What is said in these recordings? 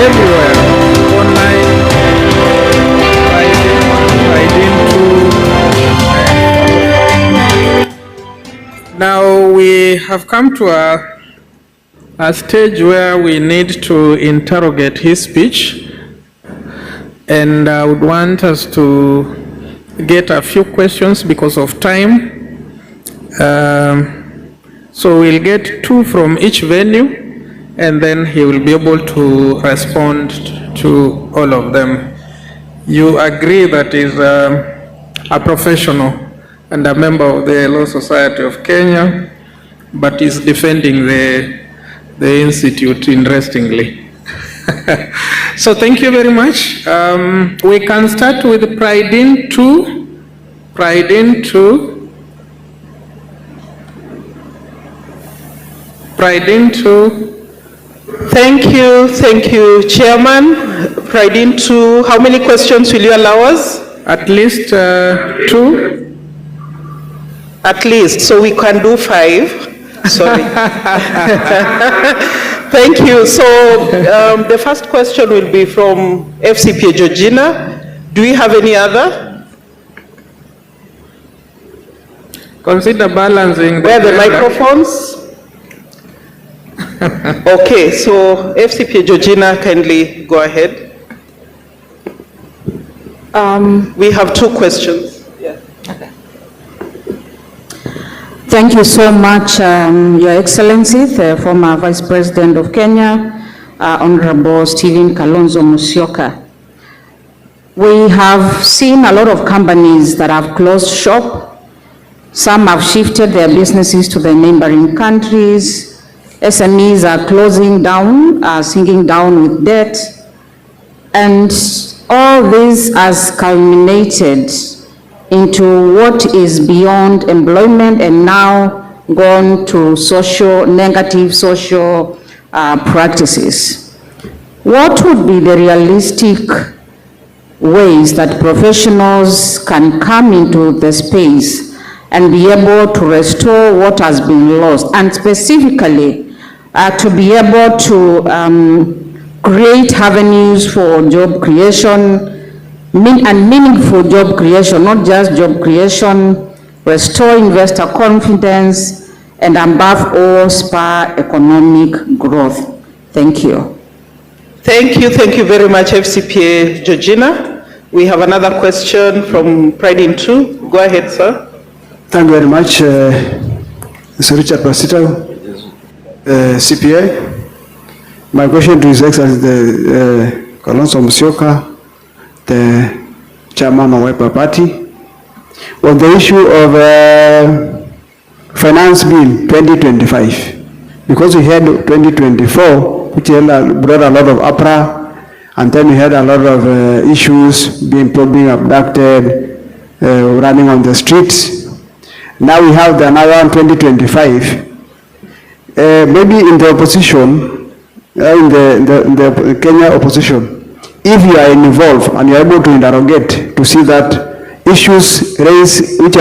everywhere, online, Now we have come to a stage where we need to interrogate his speech, and I would want us to get a few questions because of time. So we'll get 2 from each venue, and then he will be able to respond to all of them. You agree that he's a professional and a member of the Law Society of Kenya, but is defending the institute, interestingly. So thank you very much. We can start with Pridin 2. Pridin 2. Pridin 2. Thank you, Chairman. Pridin 2, how many questions will you allow us? At least 2. At least, so we can do 5. Sorry. Thank you. So the first question will be from FCPA Georgina. Do we have any other? Consider balancing. Where are the microphones? Okay, so FCPA Georgina, kindly go ahead. We have 2 questions. Yeah. Okay. Thank you so much, Your Excellency, the former Vice President of Kenya, Honorable Stephen Kalonzo Musyoka. We have seen a lot of companies that have closed shop. Some have shifted their businesses to the neighboring countries. SMEs are closing down, sinking down with debt. And all this has culminated into what is beyond employment and now gone to negative social practices. What would be the realistic ways that professionals can come into the space and be able to restore what has been lost, and specifically to be able to create avenues for job creation, and meaningful job creation, not just job creation, restore investor confidence, and above all, spur economic growth. Thank you. Thank you very much, FCPA Georgina. We have another question from Pridin 2. Go ahead, sir. Thank you very much, Mr. Richard Pasita, CPA. My question to His Excellency Kalonzo Musyoka, the chairman of Wiper Party, on the issue of Finance Bill 2025, because we had 2024, which brought a lot of uproar, and then we had a lot of issues, people being abducted, running on the streets. Now we have the another one, 2025. Maybe in the opposition, in the Kenya opposition, if you are involved and you are able to interrogate to see that issues which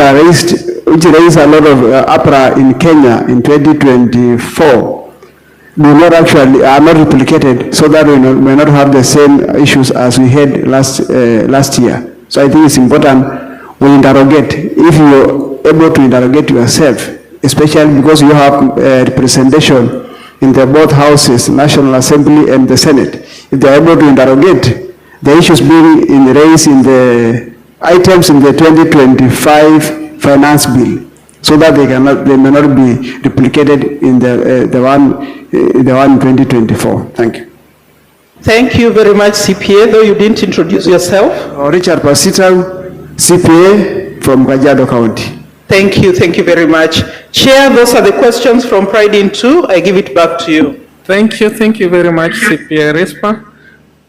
raise a lot of uproar in Kenya in 2024 are not replicated, so that we may not have the same issues as we had last year. So I think it's important we interrogate. If you're able to interrogate yourself, especially because you have representation in the both houses, National Assembly and the Senate, if they are able to interrogate the issues being raised in the items in the 2025 finance bill, so that they may not be replicated in the one in 2024. Thank you. Thank you very much, CPA. Though you didn't introduce yourself. Richard Pasita, CPA from Kajiado County. Thank you very much. Chair, those are the questions from Pridin 2. I give it back to you. Thank you very much, CPA Respa.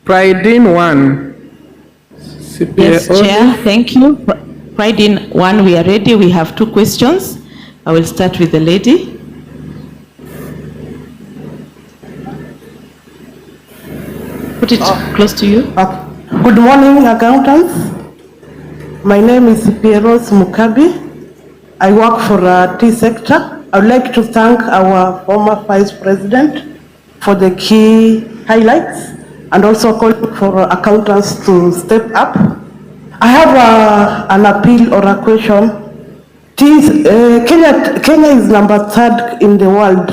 Pridin 1. CPA yes, Chair, thank you. Pridin 1, we are ready. We have 2 questions. I will start with the lady. Put it close to you. Good morning, accountants. My name is Pieros Mukabi. I work for T sector. I would like to thank our former Vice President for the key highlights and also calling for accountants to step up. I have an appeal or a question. Kenya is number 3rd in the world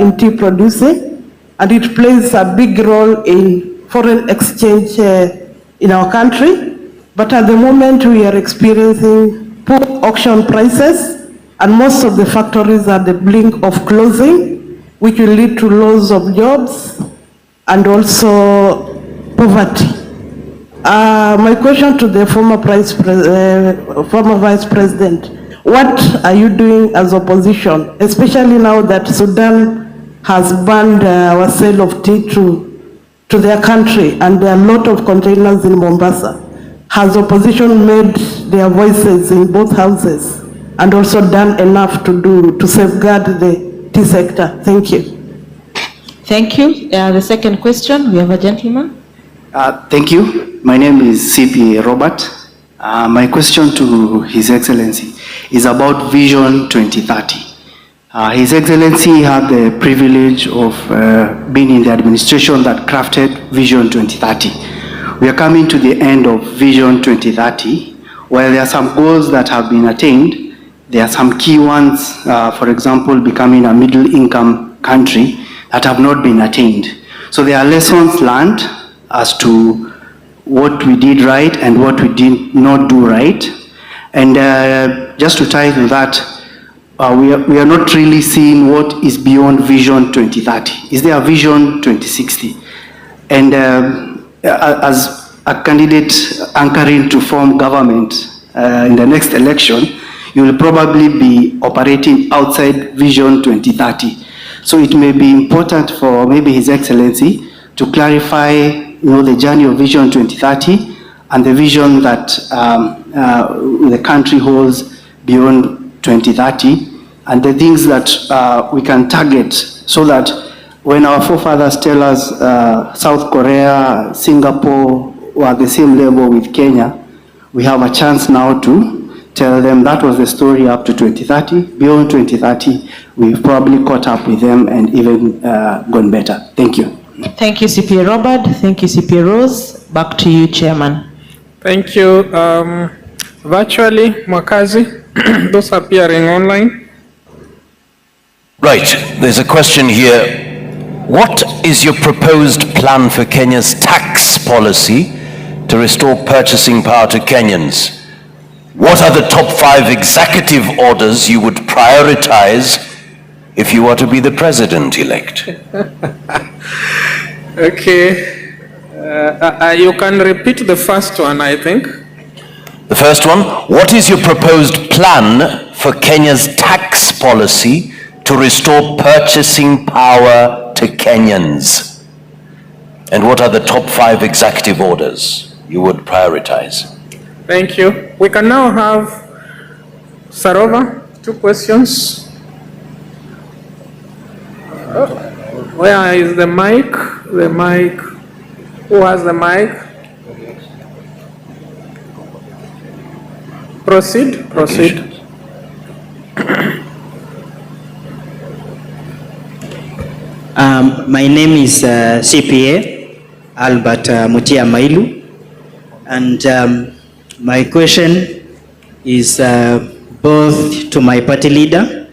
in tea producing, and it plays a big role in foreign exchange in our country. But at the moment we are experiencing poor auction prices, and most of the factories are at the brink of closing, which will lead to loss of jobs and also poverty. My question to the former Vice President, what are you doing as opposition, especially now that Sudan has banned our sale of tea to their country, and there are a lot of containers in Mombasa? Has opposition made their voices in both houses and also done enough to safeguard the tea sector? Thank you. Thank you. The second question, we have a gentleman. Thank you. My name is CPA Robert. My question to His Excellency is about Vision 2030. His Excellency had the privilege of being in the administration that crafted Vision 2030. We are coming to the end of Vision 2030. While there are some goals that have been attained, there are some key ones, for example, becoming a middle-income country, that have not been attained. So there are lessons learned as to what we did right and what we did not do right. And just to tie to that, we are not really seeing what is beyond Vision 2030. Is there a Vision 2060? And as a candidate anchoring to form government in the next election, you will probably be operating outside Vision 2030. So it may be important for maybe His Excellency to clarify, the journey of Vision 2030 and the vision that the country holds beyond 2030, and the things that we can target, so that when our forefathers tell us South Korea, Singapore were at the same level with Kenya, we have a chance now to tell them that was the story up to 2030. Beyond 2030, we've probably caught up with them and even gone better. Thank you. Thank you, CPA Robert. Thank you, CPA Rose. Back to you, Chairman. Thank you. Virtually, Mwakazi, those appearing online. Right, there's a question here. What is your proposed plan for Kenya's tax policy to restore purchasing power to Kenyans? What are the top 5 executive orders you would prioritize if you were to be the president-elect? Okay. You can repeat the first one, I think. The first one, what is your proposed plan for Kenya's tax policy to restore purchasing power to Kenyans? And what are the top 5 executive orders you would prioritize? Thank you. We can now have Sarova, 2 questions. Where is the mic? The mic. Who has the mic? Proceed. My name is CPA Albert Mutia Mailu, and my question is both to my party leader,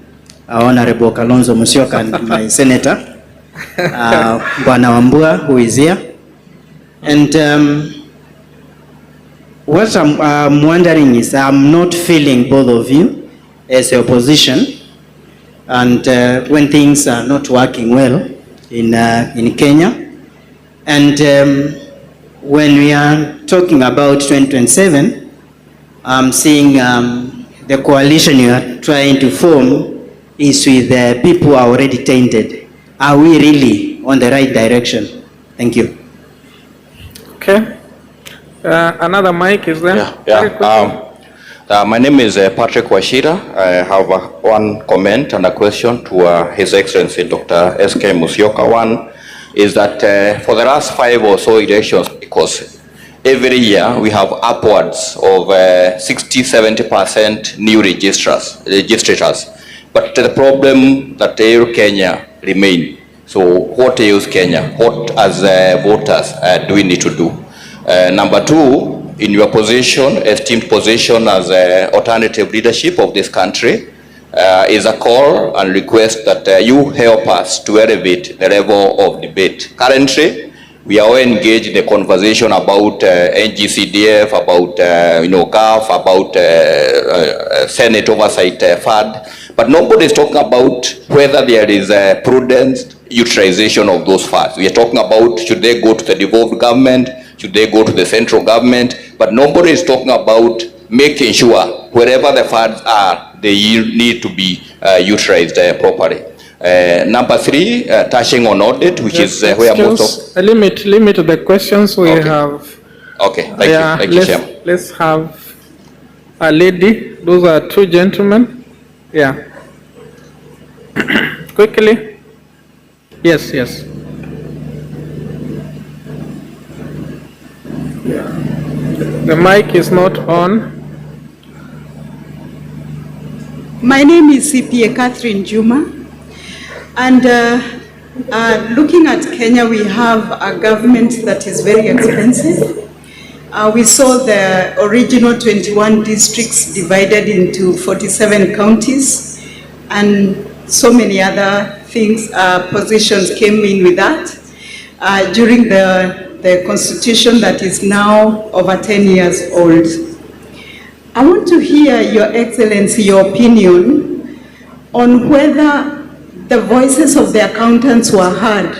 Honorable Kalonzo Musyoka, and my senator, Bwana Wambua, who is here. And what I'm wondering is, I'm not feeling both of you as the opposition, and when things are not working well in Kenya, and when we are talking about 2027, I'm seeing the coalition you are trying to form is with the people who are already tainted. Are we really on the right direction? Thank you. Okay. Another mic is there? My name is Patrick Washira. I have one comment and a question to His Excellency Dr. S.K. Musyoka. One is that for the last 5 or so elections, because every year we have upwards of 60-70% new registrators. But the problem that Kenya remain, So what ails Kenya? What as voters do we need to do? Number two, in your position, esteemed position as alternative leadership of this country, is a call and request that you help us to elevate the level of debate. Currently, we are all engaged in a conversation about NGCDF, about GAF, about Senate oversight FAD, but nobody is talking about whether there is a prudent utilization of those funds. We are talking about should they go to the devolved government, should they go to the central government, but nobody is talking about making sure wherever the funds are, they need to be utilized properly. Number three, touching on audit, which is where most of... Limit the questions we have. Okay, thank you, Chairman. Let's have a lady. Those are two gentlemen. Yeah. Quickly. Yes. The mic is not on. My name is CPA Catherine Juma, and looking at Kenya, we have a government that is very expensive. We saw the original 21 districts divided into 47 counties, and so many other things, positions came in with that during the constitution that is now over 10 years old. I want to hear, Your Excellency, your opinion on whether the voices of the accountants were heard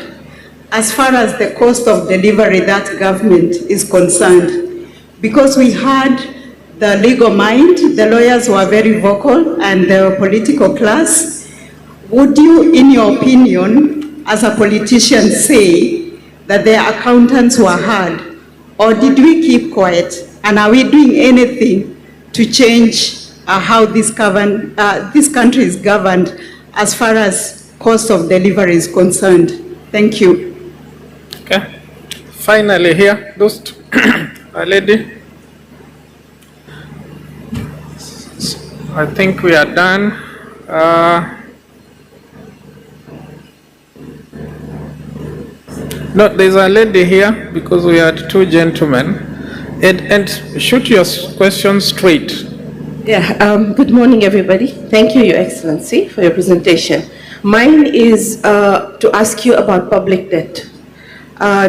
as far as the cost of delivery that government is concerned. Because we heard the legal mind, the lawyers were very vocal, and the political class. Would you, in your opinion, as a politician, say that the accountants were heard, or did we keep quiet? And are we doing anything to change how this country is governed as far as cost of delivery is concerned? Thank you. Okay. Finally here, those two, a lady. I think we are done. No, there's a lady here because we had two gentlemen. And shoot your question straight. Yeah, good morning, everybody. Thank you, Your Excellency, for your presentation. Mine is to ask you about public debt.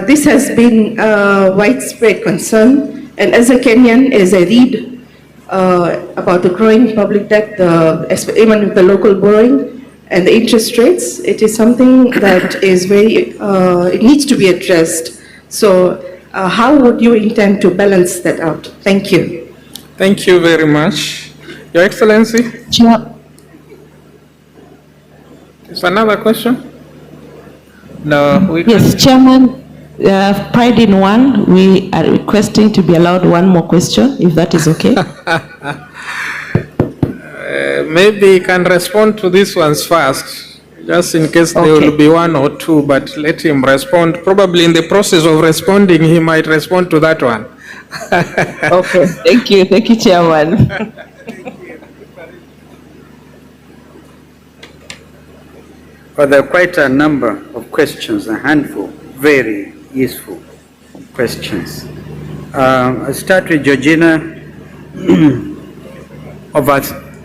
This has been a widespread concern, and as a Kenyan, as I read about the growing public debt, even with the local borrowing and the interest rates, it is something that is very, it needs to be addressed. So how would you intend to balance that out? Thank you. Thank you very much. Your Excellency? Chair. Is another question? No, we can... Yes, Chairman, pride in one, we are requesting to be allowed one more question, if that is okay. Maybe you can respond to these ones first. Just in case there will be one or two, but let him respond. Probably in the process of responding, he might respond to that one. Okay, thank you, Chairman. Well, there are quite a number of questions, a handful, very useful questions. I'll start with Georgina.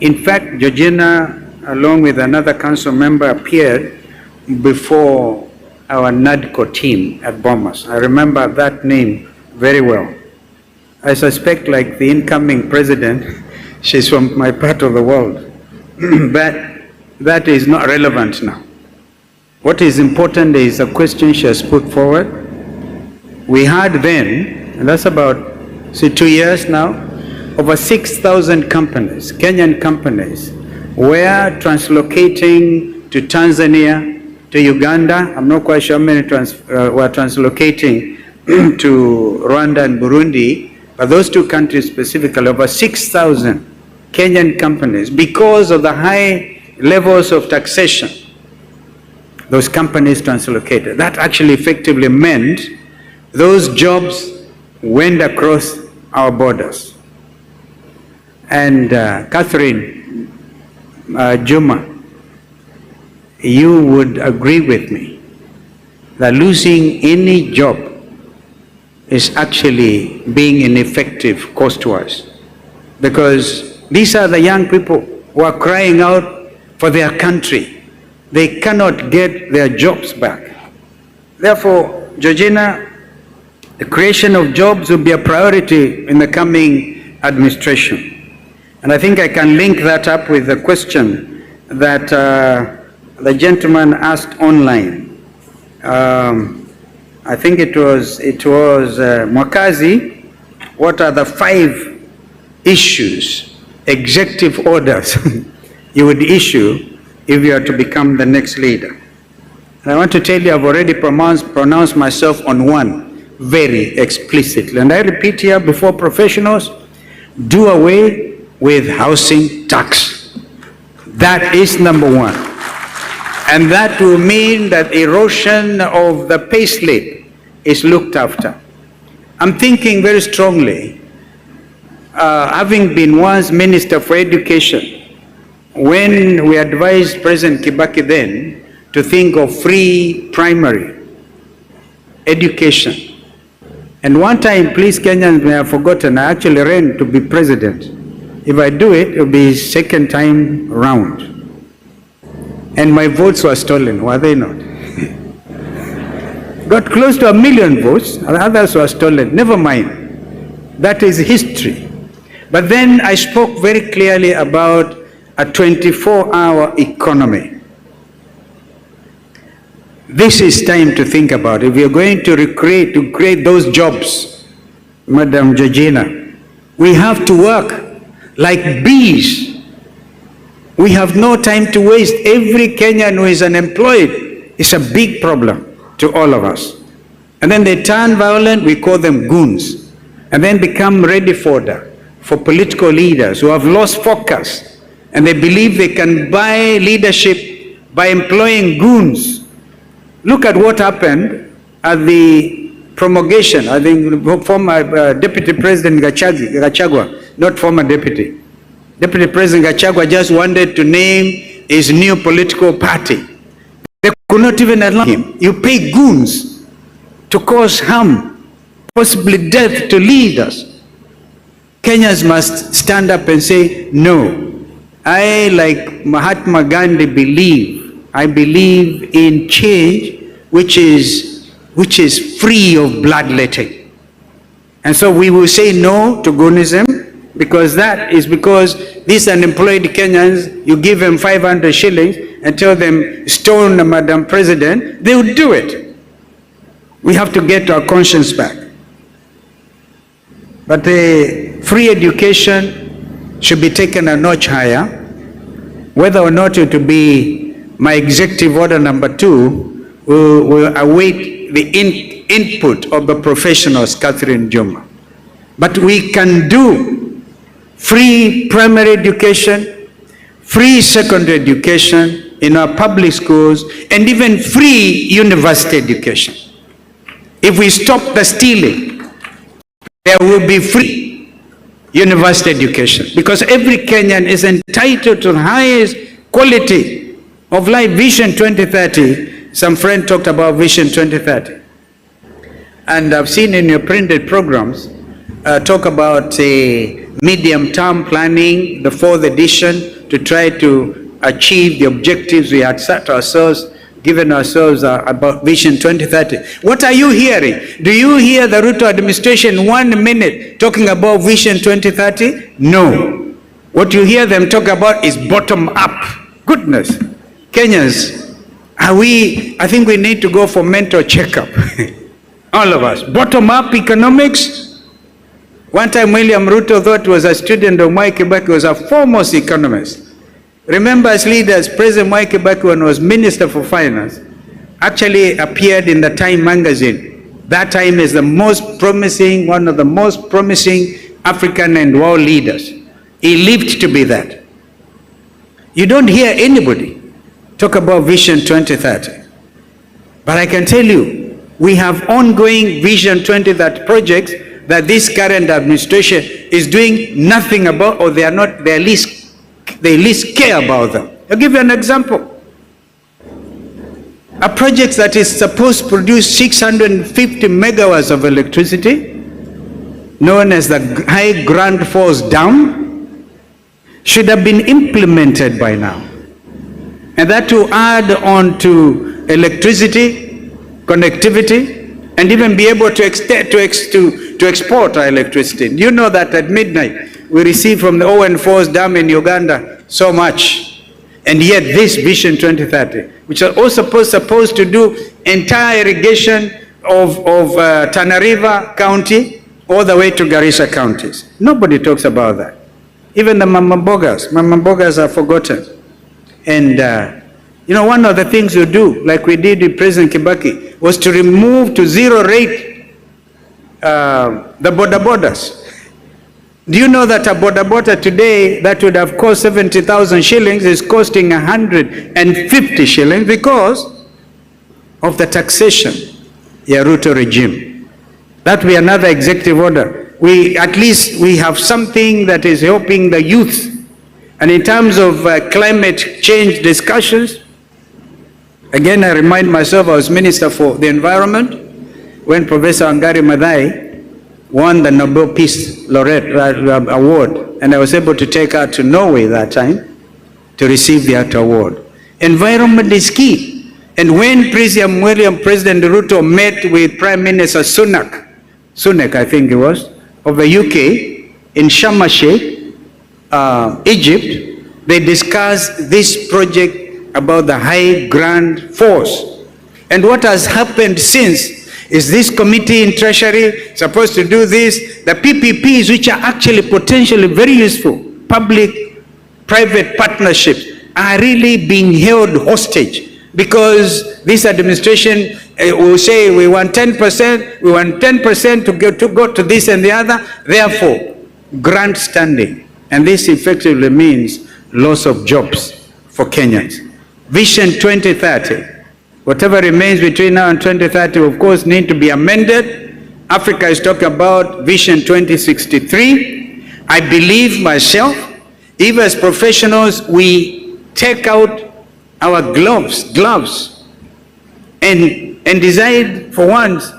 In fact, Georgina, along with another council member, appeared before our NADCO team at Bomas. I remember that name very well. I suspect, like the incoming president, she's from my part of the world. But that is not relevant now. What is important is a question she has put forward. We had then, and that's about, 2 years now, over 6,000 companies, Kenyan companies, were translocating to Tanzania, to Uganda. I'm not quite sure how many were translocating to Rwanda and Burundi, but those two countries specifically, over 6,000 Kenyan companies, because of the high levels of taxation, those companies translocated. That actually effectively meant those jobs went across our borders. And Catherine Juma, you would agree with me that losing any job is actually being ineffective cost-wise. Because these are the young people who are crying out for their country. They cannot get their jobs back. Therefore, Georgina, the creation of jobs will be a priority in the coming administration. And I think I can link that up with the question that the gentleman asked online. I think it was Mwakazi, what are the 5 issues, executive orders you would issue if you are to become the next leader? And I want to tell you, I've already pronounced myself on one very explicitly. And I repeat here before professionals, do away with housing tax. That is number 1. And that will mean that erosion of the payslip is looked after. I'm thinking very strongly, having been once Minister for Education, when we advised President Kibaki then to think of free primary education. And one time, please Kenyans may have forgotten, I actually ran to be president. If I do it, it will be second time round. And my votes were stolen, were they not? Got close to 1 million votes, and others were stolen. Never mind. That is history. But then I spoke very clearly about a 24-hour economy. This is time to think about it. If we are going to create those jobs, Madam Georgina, we have to work like bees. We have no time to waste. Every Kenyan who is unemployed is a big problem to all of us. And then they turn violent, we call them goons, and then become ready fodder for political leaders who have lost focus, and they believe they can buy leadership by employing goons. Look at what happened at the promulgation. I think former Deputy President Gachagua, not former deputy. Deputy President Gachagua just wanted to name his new political party. They could not even allow him. You pay goons to cause harm, possibly death to leaders. Kenyans must stand up and say, no. I, like Mahatma Gandhi, I believe in change which is free of bloodletting. And so we will say no to goonism, because these unemployed Kenyans, you give them 500 shillings and tell them, stone Madam President, they will do it. We have to get our conscience back. But free education should be taken a notch higher. Whether or not it will be my executive order number 2, will await the input of the professionals, Catherine Juma. But we can do free primary education, free secondary education in our public schools, and even free university education. If we stop the stealing, there will be free university education, because every Kenyan is entitled to the highest quality of life. Vision 2030, some friend talked about Vision 2030. And I've seen in your printed programs, talk about medium-term planning, the 4th edition, to try to achieve the objectives we had set ourselves, given ourselves about Vision 2030. What are you hearing? Do you hear the Ruto administration 1 minute talking about Vision 2030? No. What you hear them talk about is bottom-up. Goodness. Kenyans, I think we need to go for mental checkup. All of us. Bottom-up economics. One time William Ruto thought he was a student of Mwai Kibaki, was a foremost economist. Remember, as leaders, President Mwai Kibaki, when he was Minister for Finance, actually appeared in the Time magazine. That time is the most promising, one of the most promising African and world leaders. He lived to be that. You don't hear anybody talk about Vision 2030. But I can tell you, we have ongoing Vision 2030 projects that this current administration is doing nothing about, or they least care about them. I'll give you an example. A project that is supposed to produce 650 megawatts of electricity, known as the High Grand Falls Dam, should have been implemented by now. And that to add on to electricity, connectivity, and even be able to export our electricity. You know that at midnight, we receive from the Owen Falls Dam in Uganda so much. And yet this Vision 2030, which are all supposed to do entire irrigation of Tana River County all the way to Garissa counties. Nobody talks about that. Even the Mamambogas are forgotten. And you know, one of the things you do, like we did with President Kibaki, was to remove to zero rate the border borders. Do you know that a border today that would have cost 70,000 shillings is costing 150 shillings because of the taxation, Ruto regime? That will be another executive order. At least we have something that is helping the youth. And in terms of climate change discussions, again, I remind myself, I was Minister for the Environment when Professor Wangari Maathai won the Nobel Peace Laureate Award, and I was able to take her to Norway that time to receive that award. Environment is key. And when President Ruto met with Prime Minister Sunak, I think it was, of the UK, in Sharm el-Sheikh, Egypt, they discussed this project about the High Grand Falls. And what has happened since is this committee in Treasury supposed to do this. The PPPs, which are actually potentially very useful, public-private partnerships, are really being held hostage because this administration will say we want 10%, we want 10% to go to this and the other, therefore grant standing. And this effectively means loss of jobs for Kenyans. Vision 2030. Whatever remains between now and 2030, of course, need to be amended. Africa is talking about Vision 2063. I believe myself, even as professionals, we take out our gloves and decide for once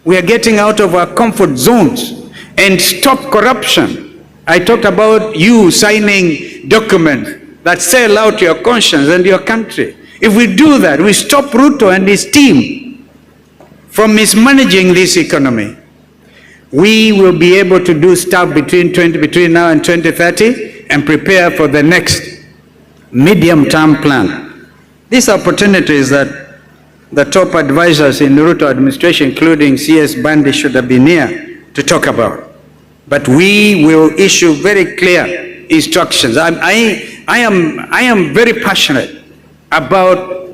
we are getting out of our comfort zones and stop corruption. I talked about you signing documents that sell out your conscience and your country. If we do that, we stop Ruto and his team from mismanaging this economy, we will be able to do stuff between now and 2030 and prepare for the next medium-term plan. These opportunities that the top advisors in the Ruto administration, including CS Bandi, should have been here to talk about. But we will issue very clear instructions. I am very passionate about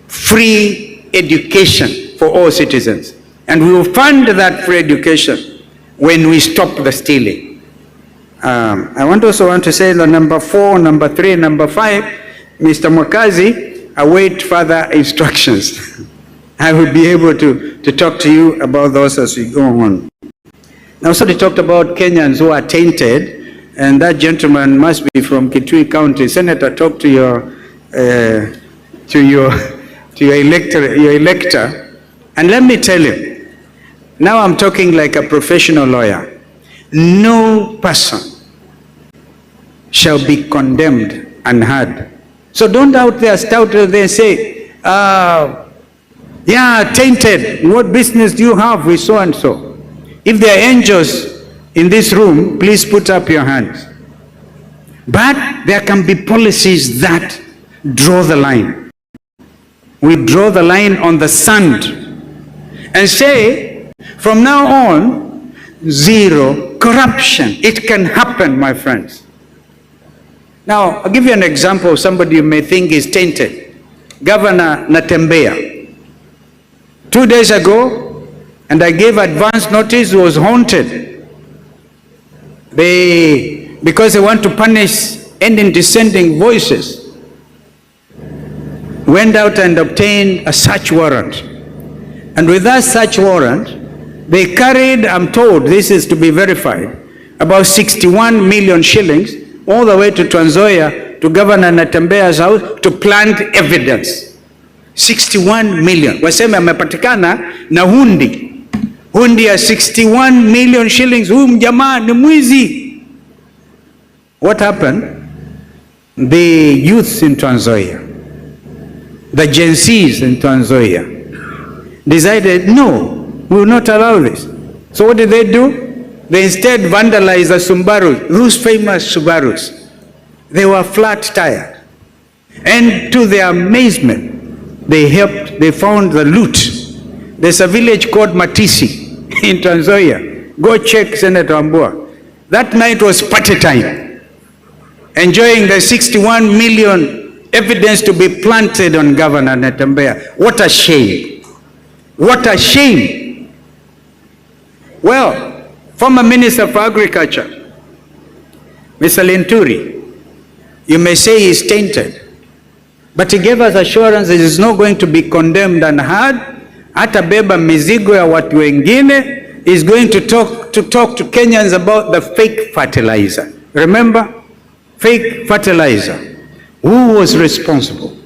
free education for all citizens. And we will fund that free education when we stop the stealing. I also want to say the number 4, number 3, number 5, Mr. Mwakazi, await further instructions. I will be able to talk to you about those as we go on. Now, so they talked about Kenyans who are tainted, and that gentleman must be from Kitui County. Senator, talk to your elector, and let me tell you, now I'm talking like a professional lawyer. No person shall be condemned unheard. So don't out there say, yeah, tainted, what business do you have with so and so? If there are angels in this room, please put up your hands. But there can be policies that draw the line. We draw the line on the sand and say, from now on, zero corruption. It can happen, my friends. Now, I'll give you an example of somebody you may think is tainted. Governor Natembeya. 2 days ago, and I gave advance notice, he was haunted. Because they want to punish any dissenting voices, went out and obtained a search warrant. And with that search warrant, they carried, I'm told, this is to be verified, about 61 million shillings all the way to Trans Nzoia, to Governor Natembeya's house, to plant evidence. 61 million. Waseme amepatikana na hundi ya 61 million shillings. Huyu mjamaa ni mwizi. What happened? The youths in Trans Nzoia, the Gen Zs in Trans Nzoia decided, no, we will not allow this. So what did they do? They instead vandalized the Subarus, those famous Subarus. They were flat tire. And to their amazement, they found the loot. There's a village called Matisi in Trans Nzoia. Go check Senator Ambua. That night was party time. Enjoying the 61 million evidence to be planted on Governor Natembeya. What a shame. What a shame. Well, former Minister for Agriculture, Mr. Linturi, you may say he's tainted, but he gave us assurance that he's not going to be condemned and hard. Atabeba mizigo ya watu wengine. Is going to talk to Kenyans about the fake fertilizer. Remember? Fake fertilizer. Who was responsible?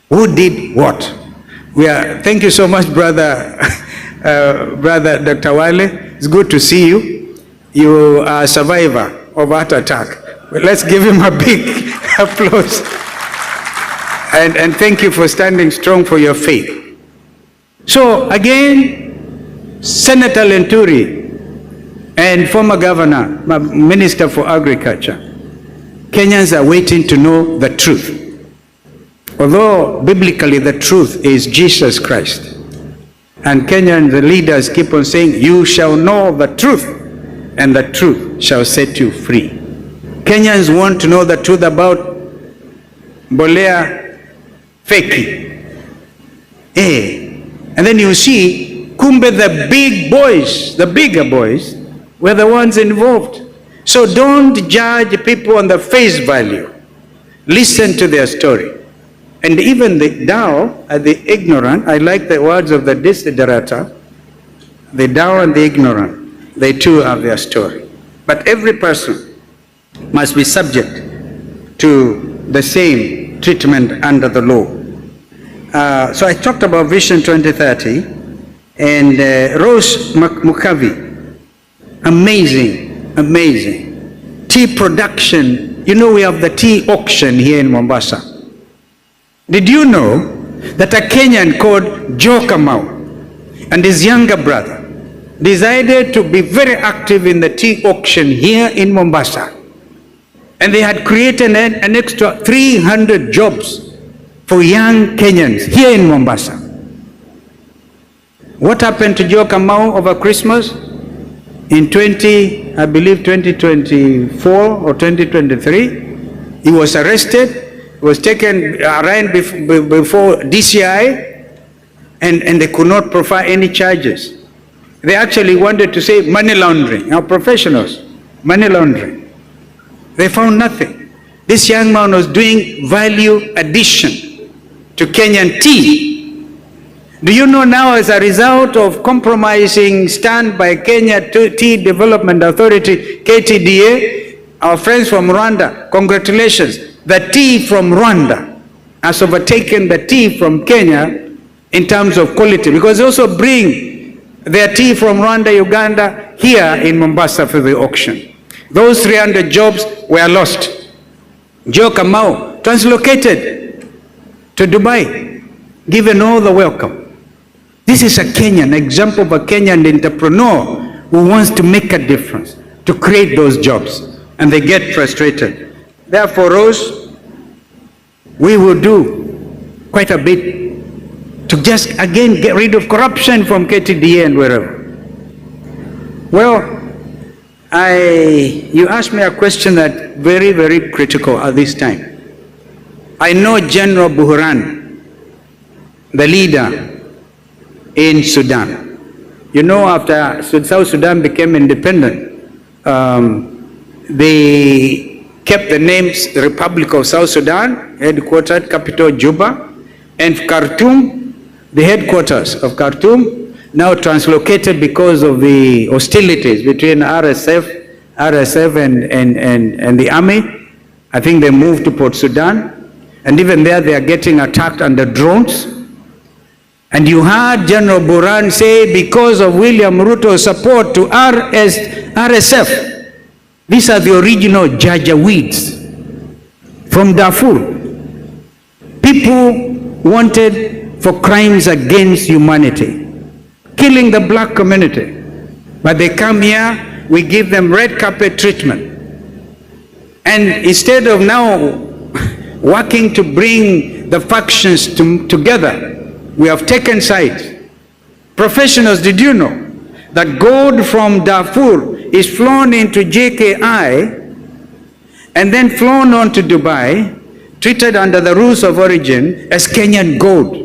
Who did what? Thank you so much, brother, brother Dr. Wale. It's good to see you. You are a survivor of heart attack. Let's give him a big applause. And thank you for standing strong for your faith. So again, Senator Linturi and former Governor, Minister for Agriculture, Kenyans are waiting to know the truth. Although biblically the truth is Jesus Christ. And Kenyan, the leaders keep on saying, you shall know the truth, and the truth shall set you free. Kenyans want to know the truth about Mbolea feki. And then you see, kumbe the big boys, the bigger boys, were the ones involved. So don't judge people on the face value. Listen to their story. And even the Dao, the ignorant, I like the words of the Desiderata, the Dao and the ignorant, they too have their story. But every person must be subject to the same treatment under the law. So I talked about Vision 2030, and Rose Mukavi, amazing. Tea production, you know we have the tea auction here in Mombasa. Did you know that a Kenyan called Joe Kamau and his younger brother decided to be very active in the tea auction here in Mombasa? And they had created an extra 300 jobs for young Kenyans here in Mombasa. What happened to Joe Kamau over Christmas? In 2024 or 2023, he was arrested. Was taken around before DCI, and they could not provide any charges. They actually wanted to say money laundering, our professionals, money laundering. They found nothing. This young man was doing value addition to Kenyan tea. Do you know now, as a result of compromising stand by Kenya Tea Development Authority, KTDA, our friends from Rwanda, congratulations. The tea from Rwanda has overtaken the tea from Kenya in terms of quality, because they also bring their tea from Rwanda, Uganda, here in Mombasa for the auction. Those 300 jobs were lost. Joe Kamau translocated to Dubai, given all the welcome. This is a Kenyan, example of a Kenyan entrepreneur who wants to make a difference, to create those jobs, and they get frustrated. Therefore, Rose, we will do quite a bit to just again get rid of corruption from KTDA and wherever. Well, you asked me a question that very, very critical at this time. I know General Buhran, the leader in Sudan. You know, after South Sudan became independent, they kept the names the Republic of South Sudan, headquartered, capital Juba, and Khartoum, the headquarters of Khartoum, now translocated because of the hostilities between RSF and the army. I think they moved to Port Sudan, and even there they are getting attacked under drones. And you heard General Buran say, because of William Ruto's support to RSF, these are the original Janjaweeds from Darfur. People wanted for crimes against humanity, killing the black community. But they come here, we give them red carpet treatment. And instead of now working to bring the factions together, we have taken sides. Professionals, did you know that gold from Darfur is flown into JKI and then flown on to Dubai, treated under the rules of origin as Kenyan gold?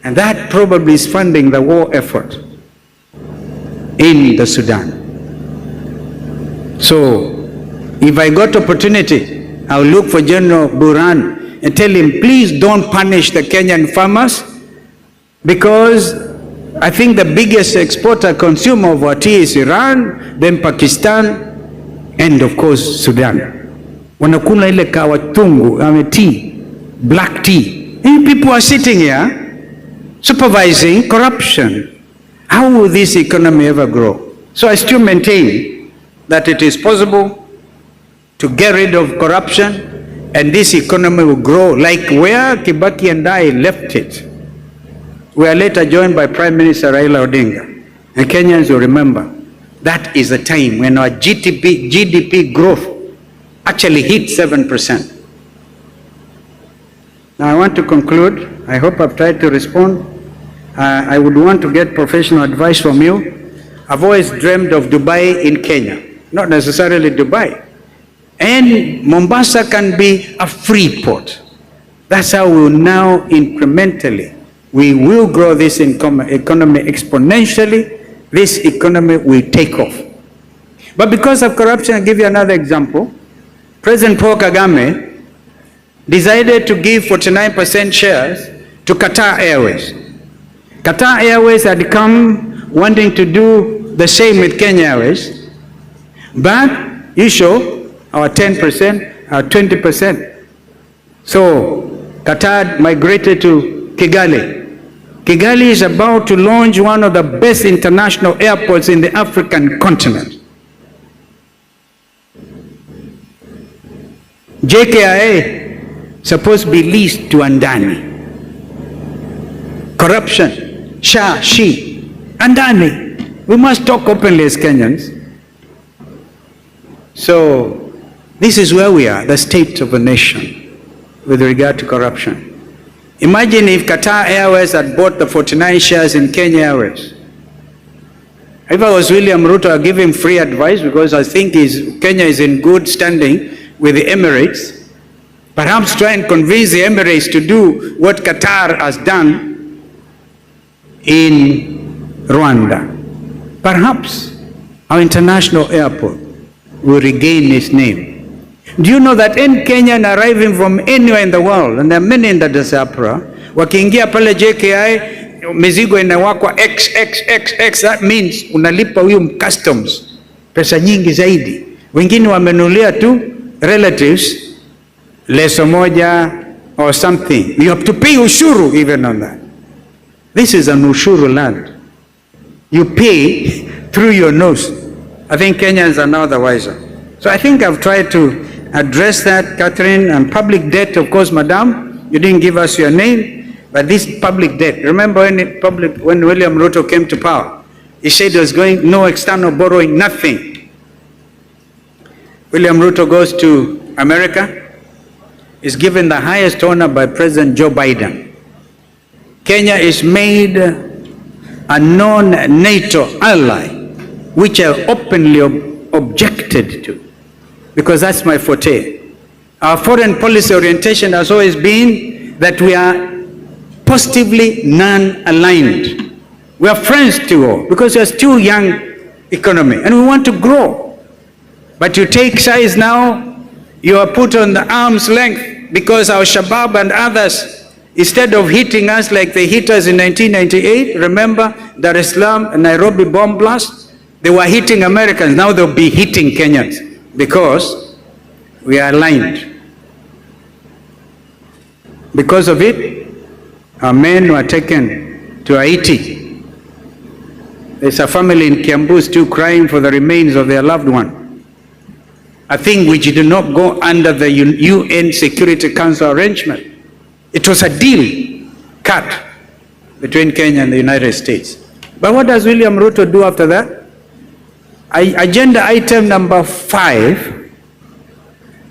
And that probably is funding the war effort in the Sudan. So, if I got opportunity, I'll look for General Buran and tell him, please don't punish the Kenyan farmers, because I think the biggest exporter consumer of our tea is Iran, then Pakistan, and of course Sudan. Wanakula ile kawa tungu, tea, black tea. And people are sitting here supervising corruption. How will this economy ever grow? So I still maintain that it is possible to get rid of corruption, and this economy will grow like where Kibaki and I left it. We are later joined by Prime Minister Raila Odinga. And Kenyans will remember, that is the time when our GDP growth actually hit 7%. Now I want to conclude. I hope I've tried to respond. I would want to get professional advice from you. I've always dreamed of Dubai in Kenya, not necessarily Dubai. And Mombasa can be a free port. That's how we'll now incrementally, we will grow this economy exponentially. This economy will take off. But because of corruption, I'll give you another example. President Paul Kagame decided to give 49% shares to Qatar Airways. Qatar Airways had come wanting to do the same with Kenya Airways, but you show our 10%, our 20%. So Qatar migrated to Kigali. Kigali is about to launch one of the best international airports in the African continent. JKIA supposed to be leased to Andani. Corruption, Shah, Shi, Andani. We must talk openly as Kenyans. So this is where we are, the state of a nation with regard to corruption. Imagine if Qatar Airways had bought the 49 shares in Kenya Airways. If I was William Ruto, I'd give him free advice, because I think Kenya is in good standing with the Emirates. Perhaps try and convince the Emirates to do what Qatar has done in Rwanda. Perhaps our international airport will regain its name. Do you know that any Kenyan arriving from anywhere in the world, and there are many in the diaspora, wakiingia pale JKI, mizigo inawakwa XXXX, that means unalipa huyu customs pesa nyingi zaidi. Wengine wamenulia tu relatives leso moja or something. You have to pay ushuru even on that. This is an ushuru land. You pay through your nose. I think Kenyans are now the wiser. So I think I've tried to address that, Catherine. And public debt, of course, madam, you didn't give us your name, but this public debt, remember when William Ruto came to power, he said there was going no external borrowing, nothing. William Ruto goes to America, is given the highest honor by President Joe Biden. Kenya is made a non-NATO ally, which I openly objected to, because that's my forte. Our foreign policy orientation has always been that we are positively non-aligned. We are friends to all, because we are still young economy and we want to grow. But you take sides now, you are put on the arm's length, because our Shabab and others, instead of hitting us like they hit us in 1998, remember Dar es Salaam and Nairobi bomb blast? They were hitting Americans, now they'll be hitting Kenyans, because we are aligned. Because of it, Our men were taken to Haiti. There's a family in Kiambu still crying for the remains of their loved one. A thing which did not go under the UN Security Council arrangement. It was a deal cut between Kenya and the United States. But what does William Ruto do after that? Agenda item number 5,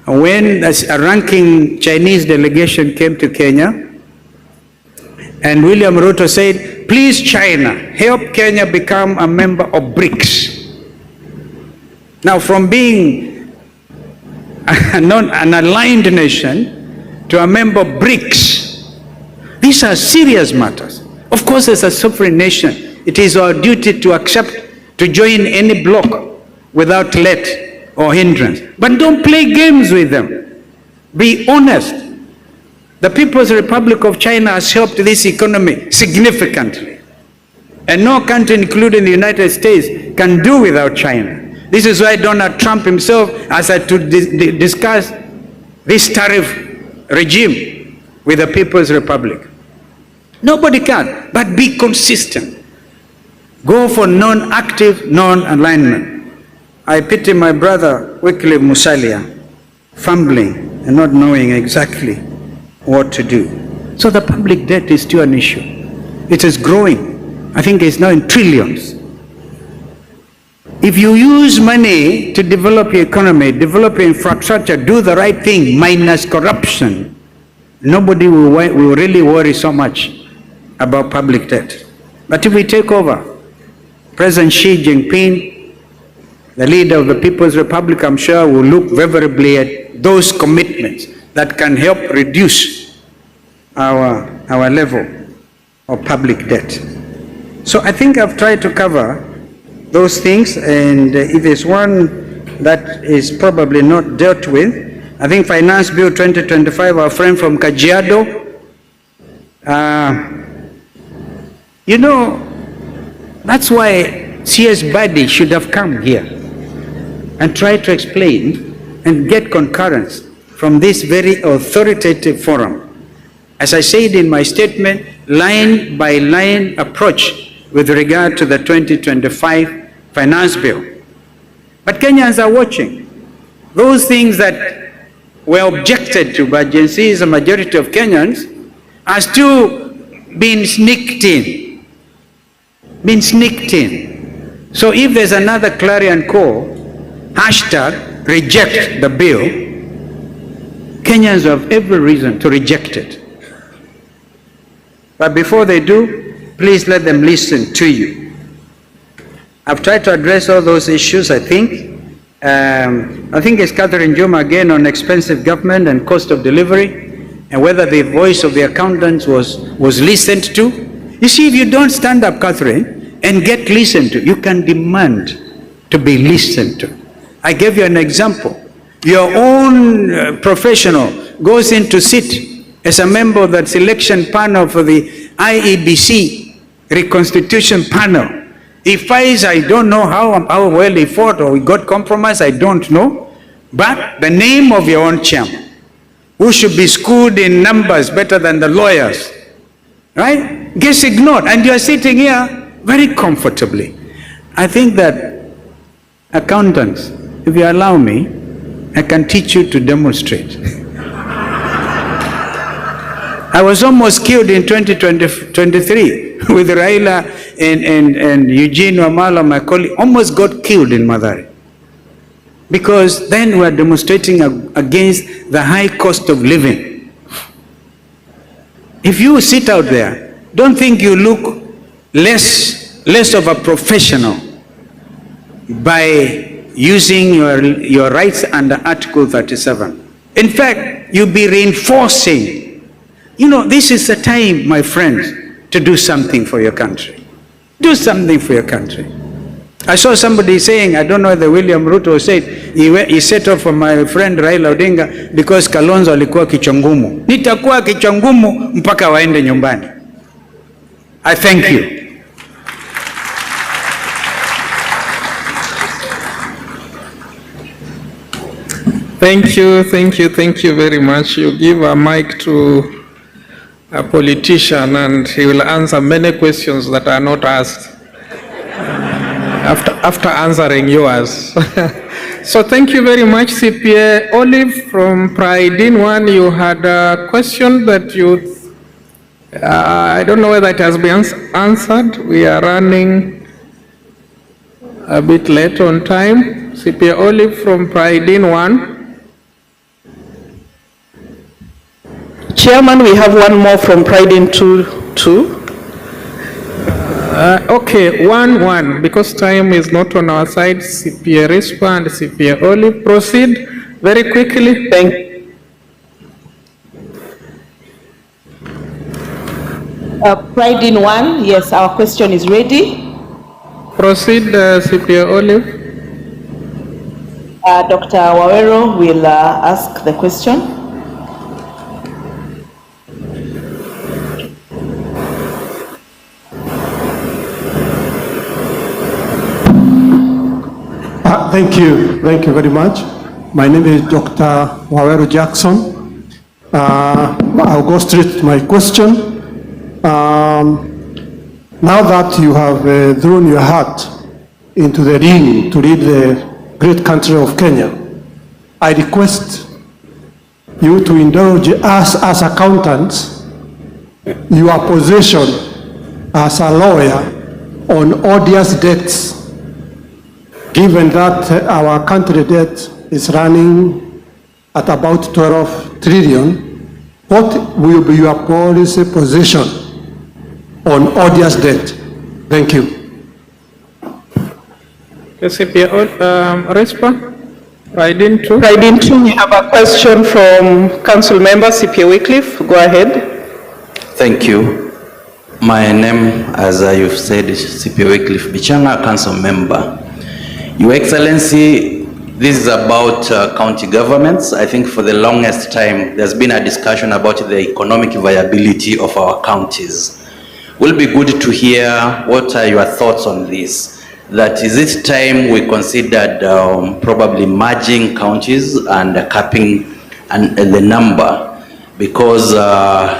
when a ranking Chinese delegation came to Kenya, and William Ruto said, please China, help Kenya become a member of BRICS. Now from being an aligned nation to a member of BRICS, these are serious matters. Of course, as a sovereign nation, it is our duty to accept to join any bloc without let or hindrance. But don't play games with them. Be honest. The People's Republic of China has helped this economy significantly. And no country, including the United States, can do without China. This is why Donald Trump himself has had to discuss this tariff regime with the People's Republic. Nobody can, but be consistent. Go for non-active, non-alignment. I pity my brother, Wycliffe Musalia, fumbling and not knowing exactly what to do. So the public debt is still an issue. It is growing. I think it's now in trillions. If you use money to develop your economy, develop your infrastructure, do the right thing, minus corruption, nobody will really worry so much about public debt. But if we take over, President Xi Jinping, the leader of the People's Republic, I'm sure will look favorably at those commitments that can help reduce our level of public debt. So I think I've tried to cover those things, and if there's one that is probably not dealt with, I think Finance Bill 2025, our friend from Kajiado, you know, that's why CS Badi should have come here and tried to explain and get concurrence from this very authoritative forum. As I said in my statement, line by line approach with regard to the 2025 Finance Bill. But Kenyans are watching. Those things that were objected to by Gen Z's, a majority of Kenyans, are still being sneaked in. So if there's another clarion call, hashtag reject the bill, Kenyans have every reason to reject it. But before they do, please let them listen to you. I've tried to address all those issues, I think. I think it's Catherine Juma again on expensive government and cost of delivery, and whether the voice of the accountants was listened to. You see, if you don't stand up, Catherine, and get listened to, you can demand to be listened to. I gave you an example. Your own professional goes in to sit as a member of that selection panel for the IEBC reconstitution panel. He fights, I don't know how well he fought or he got compromised, I don't know. But the name of your own chairman, who should be schooled in numbers better than the lawyers, right, gets ignored. And you are sitting here very comfortably. I think that accountants, if you allow me, I can teach you to demonstrate. I was almost killed in 2023 with Raila and Eugene Wamala, my colleague, almost got killed in Mathare. Because then we were demonstrating against the high cost of living. If you sit out there, don't think you look less of a professional by using your rights under Article 37. In fact, you'll be reinforcing. You know, this is the time, my friends, to do something for your country. Do something for your country. I saw somebody saying, I don't know whether William Ruto said, he set off for my friend Raila Odinga because Kalonzo alikuwa kichwa ngumu. Nitakuwa kichwa ngumu mpaka waende nyumbani. I thank you. Thank you very much. You give a mic to a politician and he will answer many questions that are not asked after answering yours. So thank you very much, CPA. Olive from Pride in One, you had a question that you, I don't know whether it has been answered. We are running a bit late on time. CPA Olive from Pride in One. Chairman, we have one more from Pride in Two. Okay, one, because time is not on our side. CPA Rispa and CPA Olive, proceed very quickly. Pride in One, yes, our question is ready. Proceed, CPA Olive. Dr. Wawero will ask the question. Thank you very much. My name is Dr. Wawero Jackson. I'll go straight to my question. Now that you have thrown your heart into the ring to lead the great country of Kenya, I request you to indulge us as accountants your position as a lawyer on odious debts. Given that our country debt is running at about 12 trillion, what will be your policy position on odious debt? Thank you. Rispa, Pride in Two. Pride in Two, we have a question from Council Member CPA Wycliffe. Go ahead. Thank you. My name, as you've said, is CPA Wycliffe Bichanga, Council Member. Your Excellency, this is about county governments. I think for the longest time, there's been a discussion about the economic viability of our counties. Will be good to hear what are your thoughts on this. That is it time we considered probably merging counties and capping the number, because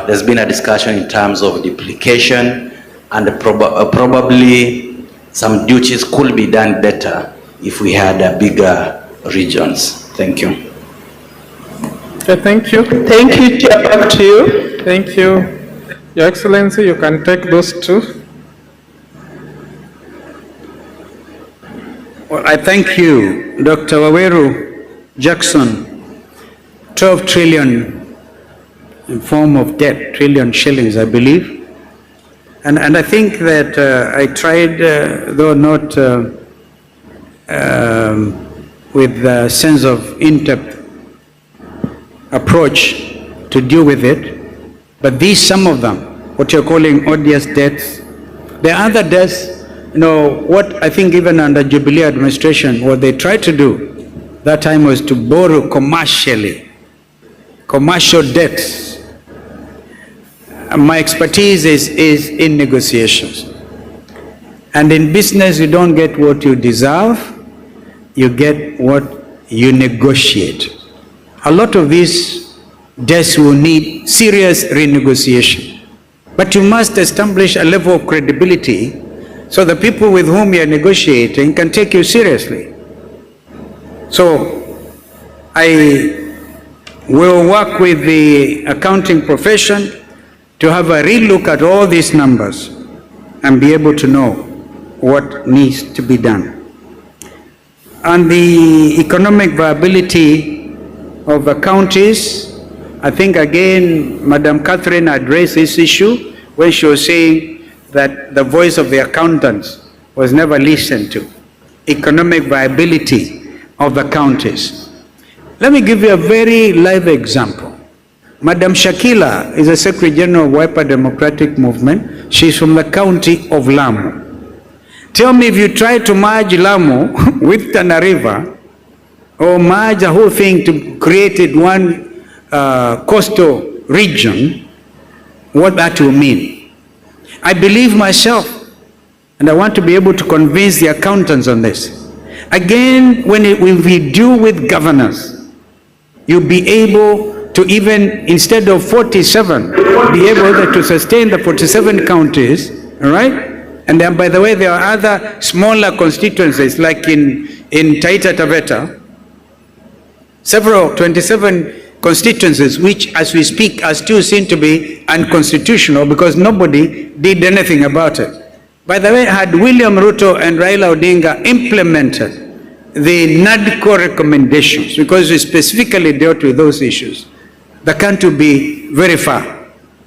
there's been a discussion in terms of duplication and probably some duties could be done better if we had bigger regions. Thank you. Okay, thank you. Thank you, Chair. Back to you. Thank you. Your Excellency, you can take those two. Well, I thank you, Dr. Wawero Jackson. 12 trillion in form of debt, trillion shillings, I believe. And I think that I tried, though not with a sense of in-depth approach to deal with it, but these, some of them, what you're calling odious debts, there are other debts, you know, what I think even under Jubilee administration, what they tried to do that time was to borrow commercially, commercial debts. My expertise is in negotiations. And in business, you don't get what you deserve, you get what you negotiate. A lot of these debts will need serious renegotiation. But you must establish a level of credibility so the people with whom you are negotiating can take you seriously. So I will work with the accounting profession to have a relook at all these numbers and be able to know what needs to be done. On the economic viability of the counties, I think again, Madam Catherine addressed this issue when she was saying that the voice of the accountants was never listened to. Economic viability of the counties. Let me give you a very live example. Madam Shakila is the Secretary General of Wiper Democratic Movement. She's from the county of Lamu. Tell me, if you try to merge Lamu with Tana River, or merge the whole thing to create one coastal region, what that will mean. I believe myself, and I want to be able to convince the accountants on this. Again, when we deal with governance, you'll be able to even, instead of 47, not be able to sustain the 47 counties, all right? And then, by the way, there are other smaller constituencies, like in Taita Taveta, several 27 constituencies, which as we speak are still seen to be unconstitutional because nobody did anything about it. By the way, had William Ruto and Raila Odinga implemented the NADCO recommendations, because we specifically dealt with those issues, the country will be very far.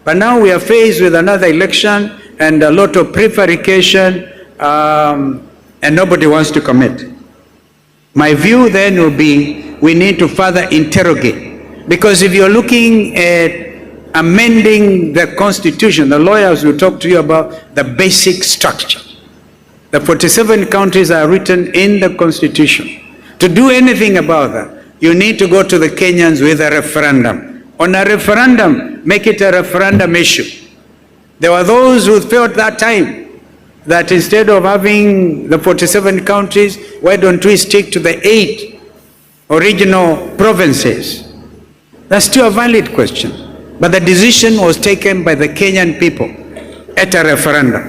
But now we are faced with another election and a lot of prevarication, and nobody wants to commit. My view then will be we need to further interrogate, because if you're looking at amending the constitution, the lawyers will talk to you about the basic structure. The 47 counties are written in the constitution. To do anything about that, you need to go to the Kenyans with a referendum. On a referendum, make it a referendum issue. There were those who felt that time that instead of having the 47 counties, why don't we stick to the 8 original provinces? That's still a valid question. But the decision was taken by the Kenyan people at a referendum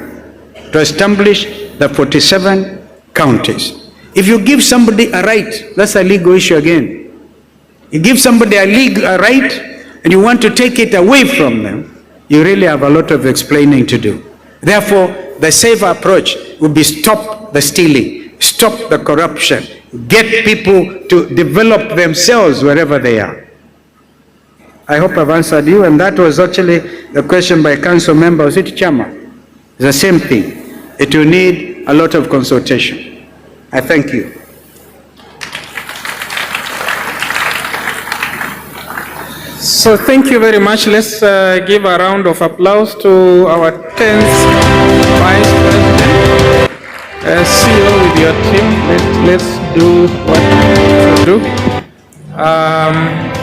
to establish the 47 counties. If you give somebody a right, that's a legal issue again. You give somebody a right and you want to take it away from them, you really have a lot of explaining to do. Therefore, the safe approach would be stop the stealing, stop the corruption, get people to develop themselves wherever they are. I hope I've answered you, and that was actually the question by council member. Was it Chama? It's the same thing. It will need a lot of consultation. I thank you. So thank you very much. Let's give a round of applause to our 10th Vice President. CEO with your team. Let's do what we should do.